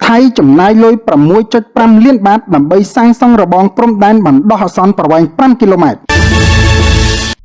ថៃចំណាយលុយ 6.5 លានបាតដើម្បីសាងសង់របងព្រំដែនបណ្ដោះអាសន្នប្រវែង 5 គីឡូម៉ែត្រ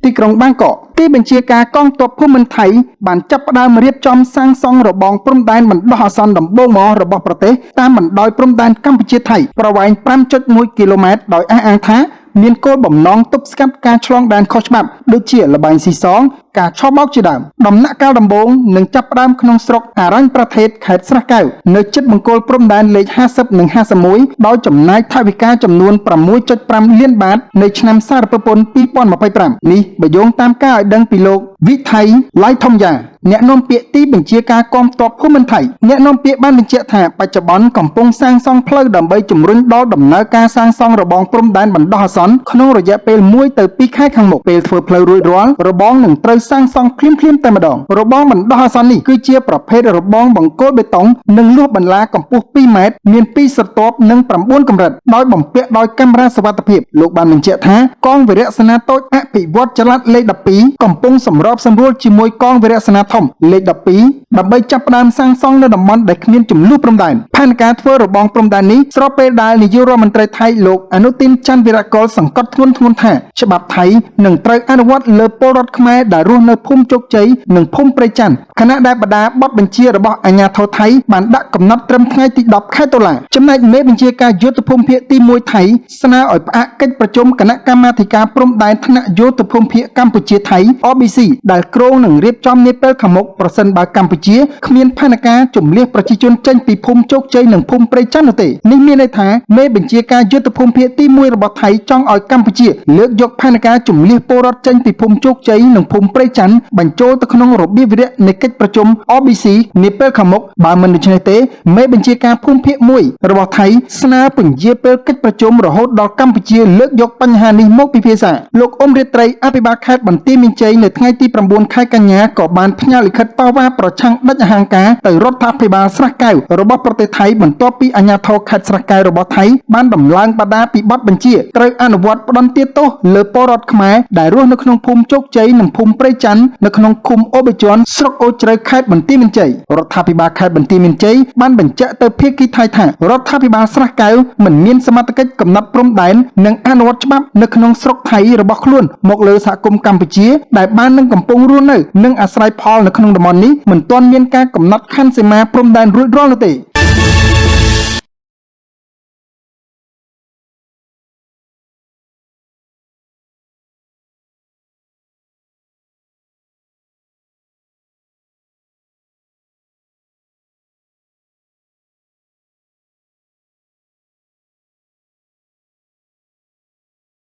ទីក្រុងបាងកកទីបញ្ជាការកងទ័ពភូមិន្ទថៃបានចាប់ផ្ដើមរៀបចំសាងសង់របងព្រំដែនបណ្ដោះអាសន្នដំបូងមករបស់ប្រទេសតាមបណ្ដោយព្រំដែនកម្ពុជាថៃប្រវែង 5.1 គីឡូម៉ែត្រដោយអះអាងថាមានគោលបំណងទប់ស្កាត់ការឆ្លងដែនខុសច្បាប់ដូចជាល្បែងស៊ីសងការឆបោកជាដើមដំណាក់កាលដំបូងនឹងចាប់ផ្ដើមក្នុងស្រុកអរញ្ញប្រទេសខេត្តស្រះកែវនៅជិតបង្គោលព្រំដែនលេខ 50 និង 51 ដោយចំណាយថវិកាចំនួន 6.5 លានបាតនៃឆ្នាំសារពើ2025នេះបើយោងតាមការឲ្យដឹងពីលោកវិថៃឡៃធំយ៉ាអ្នកនាំពាក្យទីបញ្ជាការកងទ័ពភូមិន្ទថៃអ្នកនាំពាក្យបានបញ្ជាក់ថាបច្ចុប្បន្នកំពុងសាងសង់ផ្លូវដើម្បីជំរុញដល់ដំណើរការសាងសង់របងព្រំដែនបណ្ដោះអាសន្នក្នុងរយៈពេល1ទៅ2ខែខាងមុខពេលធ្វើផ្លូវរួចរាល់របងនឹងត្រូវសាងសង់ភ្លាមៗតែម្ដងរបងបណ្ដោះអាសន្ននេះគឺជាប្រភេទរបងបង្គោលបេតុងនិងលួសបន្លាកម្ពស់ 2 ម៉ែត្រមាន2ស្រទាប់និង9កម្រិតដោយបំពាក់ដោយកាមេរ៉ាសុវត្ថិភាពលោកបានបញ្ជាក់ថាកងវីរៈសេនាតូចអភិវឌ្ឍចល័តលេខ 12 កំពុងសម្របសម្រួលជាមួយកងវីរៈសេនាធំលេខ 12 ដើម្បីចាប់ផ្ដើមសាងសង់នៅតំបន់ដែលគ្មានចំនួនព្រំដែនផែនការធ្វើរបងព្រំដែននេះស្របពេលដែលនាយករដ្ឋមន្ត្រីថៃលោកអនុទិនច័ន្ទវីរកុលសង្កត់ធ្ងន់ថាច្បាប់ថៃនឹងត្រូវអនុវត្តលើពលរដ្ឋខ្មែរដែលរស់នៅភូមិជោគជ័យនិងភូមិព្រៃច័ន្ទខណៈដែលបដាបទបញ្ជារបស់អាជ្ញាធរថៃបានដាក់កំណត់ត្រឹមថ្ងៃទី 10 ខែតុលាចំណែកមេបញ្ជាការយុទ្ធភូមិភាគទី 1 ថៃស្នើឲ្យផ្អាកកិច្ចប្រជុំគណៈកម្មាធិការព្រំដែនថ្នាក់យុទ្ធភូមិភាគកម្ពុជាថៃ OBC ដែលគ្រោងនឹងរៀបចំនាពេលខាងមុខប្រសិនបើកម្ពុជាគ្មានផែនការជំលៀសប្រជាជនចេញពីភូមិជោគជ័យនិងភូមិព្រៃច័ន្ទនោះទេនេះមានន័យថាមេបញ្ជាការយុទ្ធភូមិភាគទី 1 របស់ថៃចង់ឲ្យកម្ពុជាលើកយកផែនការជំលៀសពលរដ្ឋចេញពីភូមិជោគជ័យនិងភូមិព្រៃច័ន្ទបញ្ចូលទៅក្នុងរបៀបវិរៈនៃកិច្ចប្រជុំ OBC នាពេលខាងមុខបើមិនដូច្នេះទេមេបញ្ជាការភូមិភាគ 1 របស់ថៃស្នើពន្យាពេលកិច្ចប្រជុំរហូតដល់កម្ពុជាលើកយកបញ្ហានេះមកពិភាក្សាលោកអ៊ុំរាត្រីអភិបាលខេត្តបន្ទាយមានជ័យនៅថ្ងៃទី 9 ខែកញ្ញាក៏បានផ្ញើលិខិតតវ៉ាប្រឆាំងដាច់អហង្ការទៅរដ្ឋាភិបាលស្រះកែវរបស់ប្រទេសថៃបន្ទាប់ពីអាជ្ញាធរខេត្តស្រះកែវរបស់ថៃបានដំឡើងបដាពីបទបញ្ជាត្រូវអនុវត្តផ្តន្ទាទោសលើពលរដ្ឋខ្មែរដែលរស់នៅក្នុងភូមិជោគជ័យនិងភូមិព្រៃច័ន្ទនៅក្នុងឃុំអូបជ័នស្រុកអូជ្រៅខេត្តបន្ទាយមានជ័យរដ្ឋាភិបាលខេត្តបន្ទាយមានជ័យបានបញ្ជាក់ទៅភាគីថៃថារដ្ឋាភិបាលស្រះកែវមិនមានសមត្ថកិច្ចកំណត់ព្រំដែននិងអនុវត្តច្បាប់នៅក្នុងស្រុកថៃរបស់ខ្លួនមកលើសហគមន៍កម្ពុជាដែលបាននឹងកំពុងរស់នៅនិងអាស្រ័យផលនៅក្នុងតំបន់នេះមិនទាន់មានការកំណត់ខណ្ឌសីមាព្រំដែនរួចរាល់នោះទេ